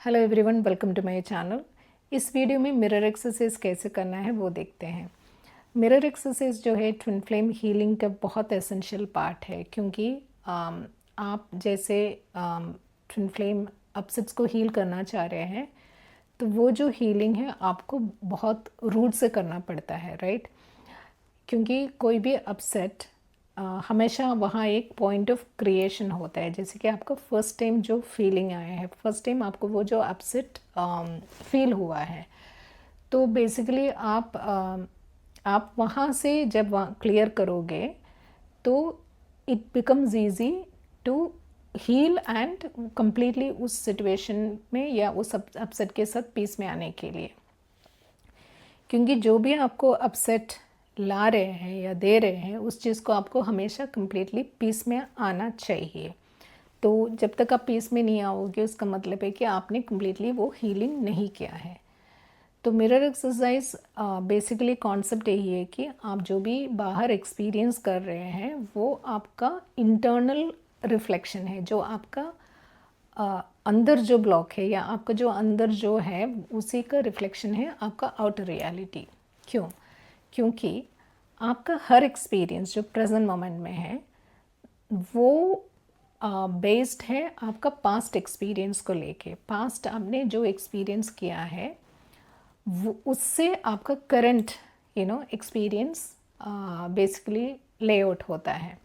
Hello everyone, welcome to my channel. इस video में mirror exercise कैसे करना है वो देखते हैं। मिरर एक्सरसाइज जो है ट्विन फ्लेम हीलिंग का बहुत एसेंशियल पार्ट है, क्योंकि आप जैसे ट्विन फ्लेम अपसेट्स को हील करना चाह रहे हैं तो वो जो हीलिंग है आपको बहुत रूट से करना पड़ता है, राइट। क्योंकि कोई भी अपसेट हमेशा वहाँ एक पॉइंट ऑफ क्रिएशन होता है। जैसे कि आपका फर्स्ट टाइम जो फीलिंग आया है, फर्स्ट टाइम आपको वो जो अपसेट फील हुआ है, तो बेसिकली आप वहाँ से जब वहाँ क्लियर करोगे तो it becomes easy to heal and completely उस सिचुएशन में या उस अपसेट के साथ पीस में आने के लिए। क्योंकि जो भी आपको अपसेट ला रहे हैं या दे रहे हैं उस चीज़ को आपको हमेशा कम्प्लीटली पीस में आना चाहिए। तो जब तक आप पीस में नहीं आओगे उसका मतलब है कि आपने कम्प्लीटली वो हीलिंग नहीं किया है। तो मिरर एक्सरसाइज बेसिकली कॉन्सेप्ट यही है कि आप जो भी बाहर एक्सपीरियंस कर रहे हैं वो आपका इंटरनल रिफ्लेक्शन है, जो आपका अंदर जो ब्लॉक है या आपका जो अंदर जो है उसी का रिफ्लेक्शन है आपका आउटर रियलिटी। क्यों? क्योंकि आपका हर एक्सपीरियंस जो प्रेजेंट मोमेंट में है वो बेस्ड है आपका पास्ट एक्सपीरियंस को लेके। पास्ट आपने जो एक्सपीरियंस किया है वो उससे आपका करंट एक्सपीरियंस बेसिकली लेआउट होता है।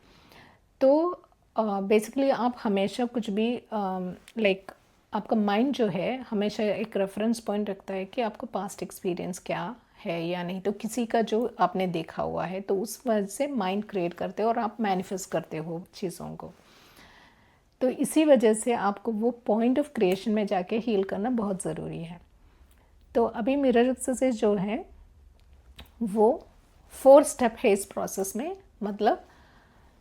तो बेसिकली आप हमेशा कुछ भी लाइक आपका माइंड जो है हमेशा एक रेफरेंस पॉइंट रखता है कि आपका पास्ट एक्सपीरियंस क्या है या नहीं। तो किसी का जो आपने देखा हुआ है तो उस वजह से माइंड क्रिएट करते हो और आप मैनिफेस्ट करते हो चीज़ों को। तो इसी वजह से आपको वो पॉइंट ऑफ क्रिएशन में जाके हील करना बहुत ज़रूरी है। तो अभी मिरर एक्सरसाइज जो है वो 4 स्टेप है इस प्रोसेस में। मतलब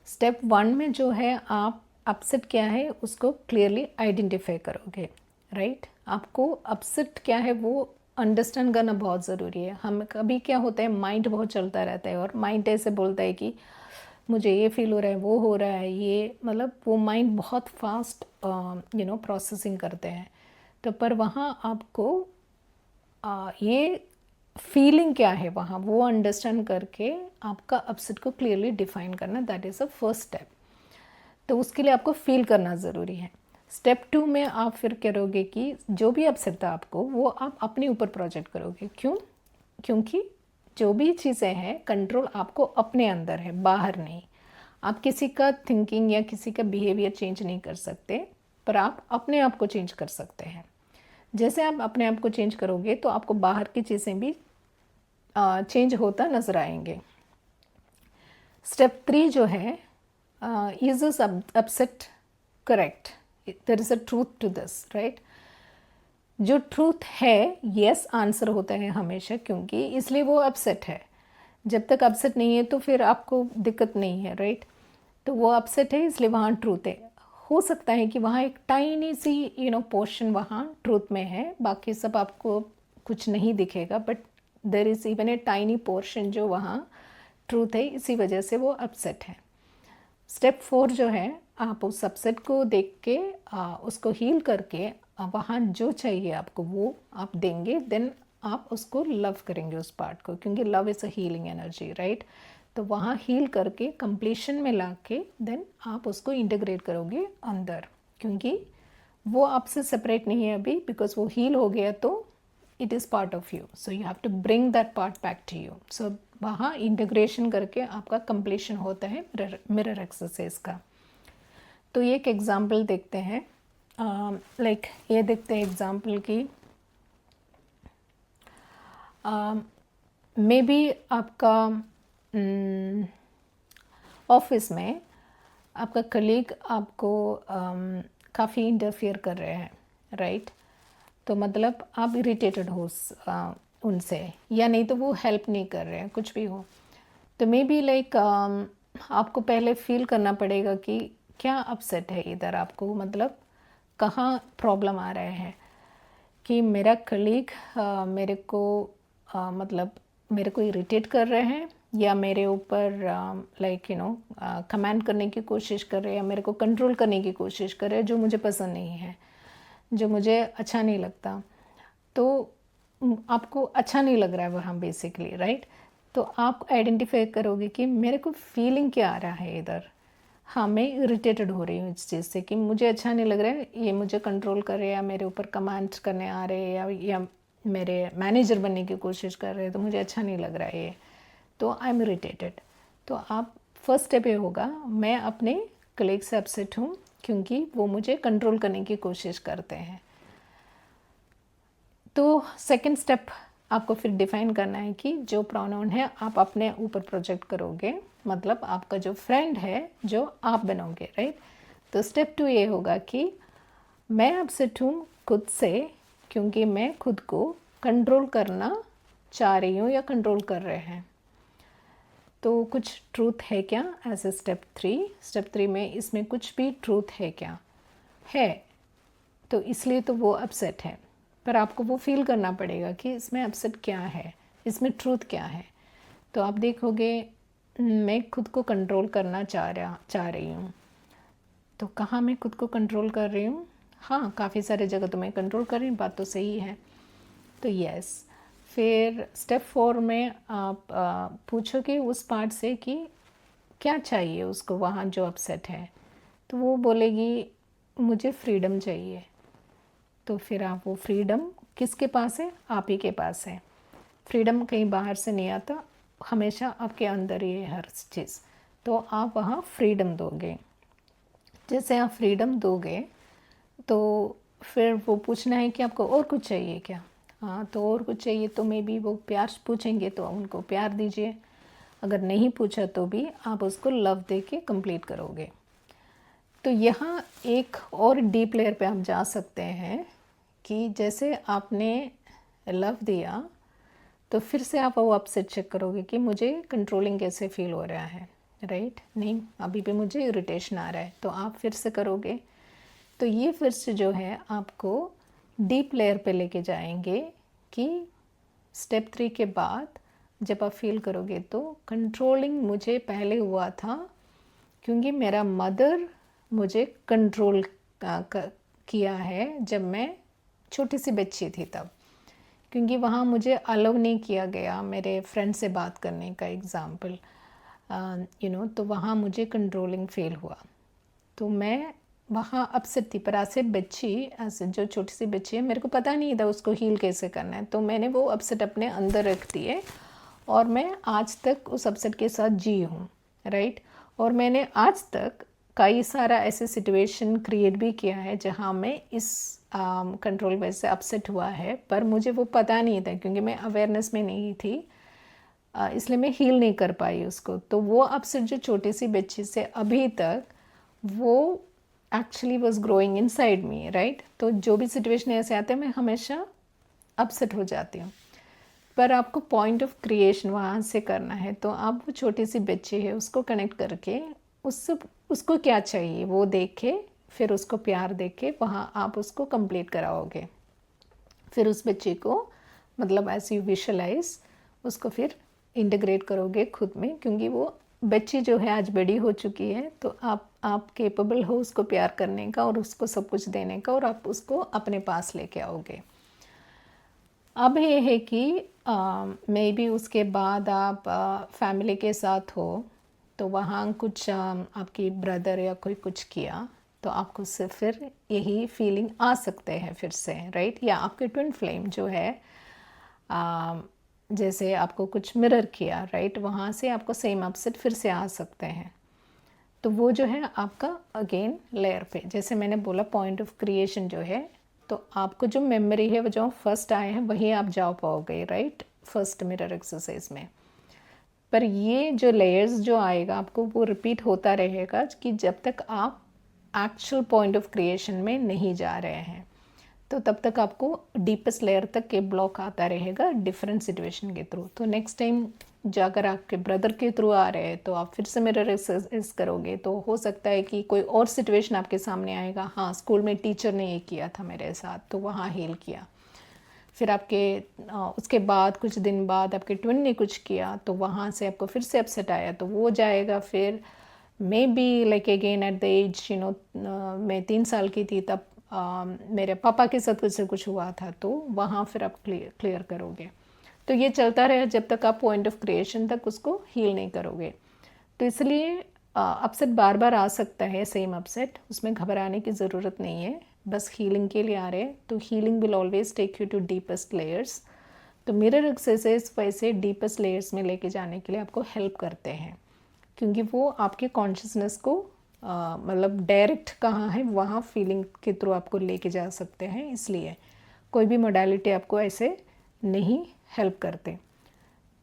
स्टेप 1 में जो है आप अपसेट क्या है उसको क्लियरली आइडेंटिफाई करोगे, राइट। आपको अपसेट क्या है वो अंडरस्टैंड करना बहुत ज़रूरी है। हम कभी क्या होता है, माइंड बहुत चलता रहता है और माइंड ऐसे बोलता है कि मुझे ये फील हो रहा है, वो हो रहा है, ये मतलब वो माइंड बहुत फास्ट प्रोसेसिंग करते हैं। तो पर वहाँ आपको ये फीलिंग क्या है वहाँ वो अंडरस्टैंड करके आपका अपसेट को क्लियरली डिफाइन करना, that is a first step. तो उसके लिए आपको फील करना ज़रूरी है। स्टेप 2 में आप फिर करोगे कि जो भी अपसेट था आपको वो आप अपने ऊपर प्रोजेक्ट करोगे। क्यों? क्योंकि जो भी चीज़ें हैं कंट्रोल आपको अपने अंदर है, बाहर नहीं। आप किसी का थिंकिंग या किसी का बिहेवियर चेंज नहीं कर सकते, पर आप अपने आप को चेंज कर सकते हैं। जैसे आप अपने आप को चेंज करोगे तो आपको बाहर की चीज़ें भी चेंज होता नज़र आएंगे। स्टेप 3 जो है, is this upset correct, there is a truth to this, right. जो ट्रूथ है यस आंसर होता है हमेशा, क्योंकि इसलिए वो अपसेट है। जब तक अपसेट नहीं है तो फिर आपको दिक्कत नहीं है, राइट। तो वो अपसेट है इसलिए वहाँ ट्रूथ है। हो सकता है कि वहाँ एक टाइनी सी पोर्शन वहाँ ट्रूथ में है, बाकी सब आपको कुछ नहीं दिखेगा, but there is even a tiny portion जो वहाँ ट्रूथ है, इसी वजह से वो अपसेट है। स्टेप 4 जो है, आप उस अपसेट को देख के उसको हील करके वहाँ जो चाहिए आपको वो आप देंगे। देन आप उसको लव करेंगे उस पार्ट को, क्योंकि love is a healing energy, right. तो वहाँ हील करके कंप्लीशन में ला के देन आप उसको इंटीग्रेट करोगे अंदर, क्योंकि वो आपसे सेपरेट नहीं है अभी, बिकॉज वो हील हो गया तो it is part of you, so you have to bring that part back to you. So वहाँ इंटीग्रेशन करके आपका कंप्लीशन होता है मिरर एक्सरसाइज का। तो ये एक एग्जांपल देखते हैं, लाइक ये देखते हैं एग्जांपल की मे बी आपका ऑफिस में आपका कलीग आपको काफ़ी इंटरफियर कर रहे हैं, राइट। तो मतलब आप इरिटेटेड हो उनसे, या नहीं तो वो हेल्प नहीं कर रहे हैं, कुछ भी हो। तो मे बी लाइक आपको पहले फील करना पड़ेगा कि क्या अपसेट है इधर, आपको मतलब कहाँ प्रॉब्लम आ रहे हैं। कि मेरा कलीग मेरे को मतलब मेरे को इरिटेट कर रहे हैं, या मेरे ऊपर लाइक कमांड करने की कोशिश कर रहे हैं, या मेरे को कंट्रोल करने की कोशिश कर रहे हैं जो मुझे पसंद नहीं है। जो मुझे अच्छा नहीं लगता, तो आपको अच्छा नहीं लग रहा है वहाँ बेसिकली, राइट। तो आप आइडेंटिफाई करोगे कि मेरे को फीलिंग क्या आ रहा है इधर। हाँ, मैं इरिटेटेड हो रही हूँ इस चीज़ से कि मुझे अच्छा नहीं लग रहा है, ये मुझे कंट्रोल कर रहे हैं या मेरे ऊपर कमांड करने आ रहे हैं या मेरे मैनेजर बनने की कोशिश कर रहे हैं, तो मुझे अच्छा नहीं लग रहा है ये, तो आई एम इरिटेटेड। तो आप फर्स्ट स्टेप ये होगा, मैं अपने कलीग से अपसेट हूँ क्योंकि वो मुझे कंट्रोल करने की कोशिश करते हैं। तो सेकंड स्टेप आपको फिर डिफाइन करना है कि जो प्रोनाउन है आप अपने ऊपर प्रोजेक्ट करोगे, मतलब आपका जो फ्रेंड है जो आप बनोगे, राइट। तो स्टेप 2 ये होगा कि मैं अपसेट हूँ खुद से क्योंकि मैं खुद को कंट्रोल करना चाह रही हूँ या कंट्रोल कर रहे हैं। तो कुछ ट्रूथ है क्या एज ए स्टेप 3 में इसमें कुछ भी ट्रूथ है क्या है, तो इसलिए तो वो अपसेट है। पर आपको वो फील करना पड़ेगा कि इसमें अपसेट क्या है, इसमें ट्रूथ क्या है। तो आप देखोगे मैं खुद को कंट्रोल करना चाह रही हूँ। तो कहाँ मैं खुद को कंट्रोल कर रही हूँ? हाँ, काफ़ी सारे जगह तो मैं कंट्रोल कर रही हूँ, बात तो सही है। तो यस, फिर स्टेप 4 में आप पूछोगे उस पार्ट से कि क्या चाहिए उसको वहाँ जो अपसेट है। तो वो बोलेगी मुझे फ्रीडम चाहिए। तो फिर आप वो फ्रीडम किसके पास है? आप ही के पास है। फ्रीडम कहीं बाहर से नहीं आता, हमेशा आपके अंदर ही है हर चीज़। तो आप वहाँ फ्रीडम दोगे। जैसे आप फ्रीडम दोगे तो फिर वो पूछना है कि आपको और कुछ चाहिए क्या? हाँ, तो और कुछ चाहिए तो मे बी वो प्यार पूछेंगे तो उनको प्यार दीजिए। अगर नहीं पूछा तो भी आप उसको लव दे के कंप्लीट करोगे। तो यहाँ एक और डीप लेयर पे आप जा सकते हैं कि जैसे आपने लव दिया तो फिर से आप वो अपसेट चेक करोगे कि मुझे कंट्रोलिंग कैसे फील हो रहा है, राइट। नहीं, अभी भी मुझे इरिटेशन आ रहा है, तो आप फिर से करोगे। तो ये फिर से जो है आपको डीप लेयर पे लेके जाएंगे कि स्टेप 3 के बाद जब आप फील करोगे तो कंट्रोलिंग मुझे पहले हुआ था क्योंकि मेरा मदर मुझे कंट्रोल किया है जब मैं छोटी सी बच्ची थी तब, क्योंकि वहाँ मुझे अलाउ नहीं किया गया मेरे फ्रेंड से बात करने का एग्ज़ाम्पल, तो वहाँ मुझे कंट्रोलिंग फील हुआ। तो मैं वहाँ अपसेट थी, पर ऐसे बच्ची, ऐसे जो छोटी सी बच्ची है, मेरे को पता नहीं था उसको हील कैसे करना है, तो मैंने वो अपसेट अपने अंदर रख दिए और मैं आज तक उस अपसेट के साथ जी हूँ, राइट। और मैंने आज तक कई सारा ऐसे सिचुएशन क्रिएट भी किया है जहाँ मैं इस कंट्रोल वजह से अपसेट हुआ है, पर मुझे वो पता नहीं था क्योंकि मैं अवेयरनेस में नहीं थी, इसलिए मैं हील नहीं कर पाई उसको। तो वो अपसेट जो छोटी सी बच्ची से अभी तक वो actually was growing in side me, right. तो जो भी सिचुएशन ऐसे आते हैं मैं हमेशा अपसेट हो जाती हूँ, पर आपको पॉइंट ऑफ क्रिएशन वहाँ से करना है। तो आप वो छोटी सी बच्ची है उसको कनेक्ट करके उसको क्या चाहिए वो देखे, फिर उसको प्यार दे के वहाँ आप उसको कंप्लीट कराओगे। फिर उस बच्चे को मतलब ऐसे विजुअलाइज उसको फिर इंटीग्रेट करोगे खुद में, क्योंकि वो बच्ची जो है आज बड़ी हो चुकी है, तो आप कैपेबल हो उसको प्यार करने का और उसको सब कुछ देने का, और आप उसको अपने पास लेके आओगे। अब ये है कि मे बी उसके बाद आप फैमिली के साथ हो तो वहाँ कुछ आपकी ब्रदर या कोई कुछ किया तो आपको से फिर यही फीलिंग आ सकते हैं फिर से, राइट। या आपके ट्विन फ्लेम जो है जैसे आपको कुछ मिरर किया, राइट, वहाँ से आपको सेम अपसेट फिर से आ सकते हैं। तो वो जो है आपका अगेन लेयर पे, जैसे मैंने बोला पॉइंट ऑफ क्रिएशन जो है, तो आपको जो मेमोरी है वो जो फर्स्ट आए हैं वहीं आप जा पाओगे, राइट, फर्स्ट मिरर एक्सरसाइज में। पर ये जो लेयर्स जो आएगा आपको वो रिपीट होता रहेगा कि जब तक आप एक्चुअल पॉइंट ऑफ क्रिएशन में नहीं जा रहे हैं, तो तब तक आपको डीपेस्ट लेयर तक के ब्लॉक आता रहेगा डिफरेंट सिचुएशन के थ्रू। तो नेक्स्ट टाइम जाकर आपके ब्रदर के थ्रू आ रहे हैं तो आप फिर से मिरर एक्सरसाइज करोगे, तो हो सकता है कि कोई और सिचुएशन आपके सामने आएगा, हाँ स्कूल में टीचर ने ये किया था मेरे साथ तो वहाँ हील किया। फिर आपके उसके बाद कुछ दिन बाद आपके ट्विन ने कुछ किया तो वहाँ से आपको फिर से अपसेट आया तो वो जाएगा। फिर maybe like again at the age मैं 3 साल की थी तब मेरे पापा के साथ कुछ हुआ था, तो वहाँ फिर आप क्लियर करोगे। तो ये चलता रहे जब तक आप पॉइंट ऑफ क्रिएशन तक उसको हील नहीं करोगे। तो इसलिए अपसेट बार बार आ सकता है, सेम अपसेट, उसमें घबराने की ज़रूरत नहीं है, बस हीलिंग के लिए आ रहे हैं। तो healing will always take you to deepest layers. तो मिरर एक्सरसाइज वैसे डीपेस्ट लेयर्स में लेके जाने के लिए आपको हेल्प करते हैं, क्योंकि वो आपके कॉन्शियसनेस को मतलब डायरेक्ट कहाँ है वहाँ फीलिंग के थ्रू आपको लेके जा सकते हैं। इसलिए कोई भी मोडालिटी आपको ऐसे नहीं हेल्प करते।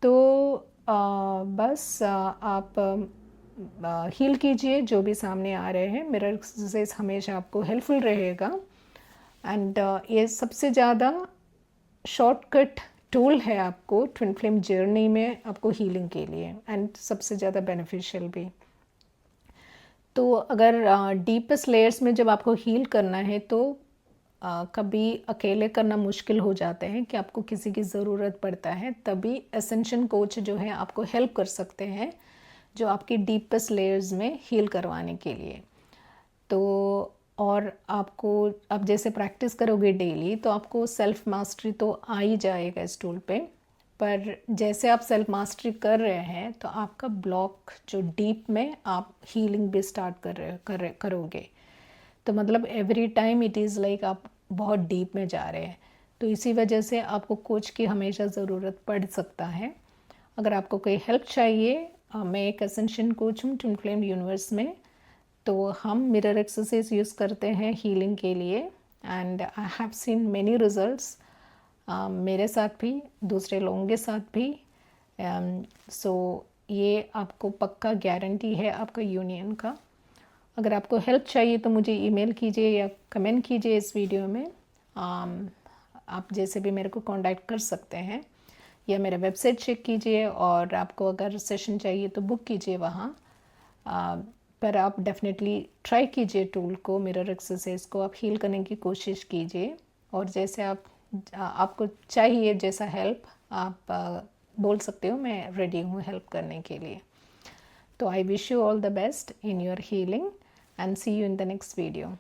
तो बस आप हील कीजिए जो भी सामने आ रहे हैं। मिरर एक्सरसाइज हमेशा आपको हेल्पफुल रहेगा। एंड ये सबसे ज़्यादा शॉर्टकट टूल है आपको ट्विन फ्लेम जर्नी में, आपको हीलिंग के लिए, एंड सबसे ज़्यादा बेनिफिशियल भी। तो अगर डीपेस्ट लेयर्स में जब आपको हील करना है तो कभी अकेले करना मुश्किल हो जाते हैं कि आपको किसी की ज़रूरत पड़ता है, तभी एसेंशियल कोच जो है आपको हेल्प कर सकते हैं जो आपकी डीपेस्ट लेयर्स में हील करवाने के लिए। तो और आपको आप जैसे प्रैक्टिस करोगे डेली तो आपको सेल्फ मास्टरी तो आ ही जाएगा इस टूल पे। पर जैसे आप सेल्फ मास्टरी कर रहे हैं तो आपका ब्लॉक जो डीप में आप हीलिंग भी स्टार्ट करोगे। तो मतलब every time it is like आप बहुत डीप में जा रहे हैं। तो इसी वजह से आपको कोच की हमेशा ज़रूरत पड़ सकता है। अगर आपको कोई हेल्प चाहिए, मैं एक एसेंशियल कोच हूँ ट्विन फ्लेम यूनिवर्स में। तो हम मिरर एक्सरसाइज यूज़ करते हैं हीलिंग के लिए, and I have seen many results, मेरे साथ भी, दूसरे लोगों के साथ भी। सो ये आपको पक्का गारंटी है आपका यूनियन का। अगर आपको हेल्प चाहिए तो मुझे ईमेल कीजिए या कमेंट कीजिए इस वीडियो में। आप जैसे भी मेरे को कांटेक्ट कर सकते हैं, या मेरा वेबसाइट चेक कीजिए, और आपको अगर सेशन चाहिए तो बुक कीजिए वहाँ। पर आप डेफिनेटली ट्राई कीजिए टूल को, मिरर एक्सरसाइज को आप हील करने की कोशिश कीजिए। और जैसे आपको चाहिए जैसा हेल्प आप बोल सकते हो, मैं रेडी हूँ हेल्प करने के लिए। तो I wish you all the best in your healing and see you in the next video.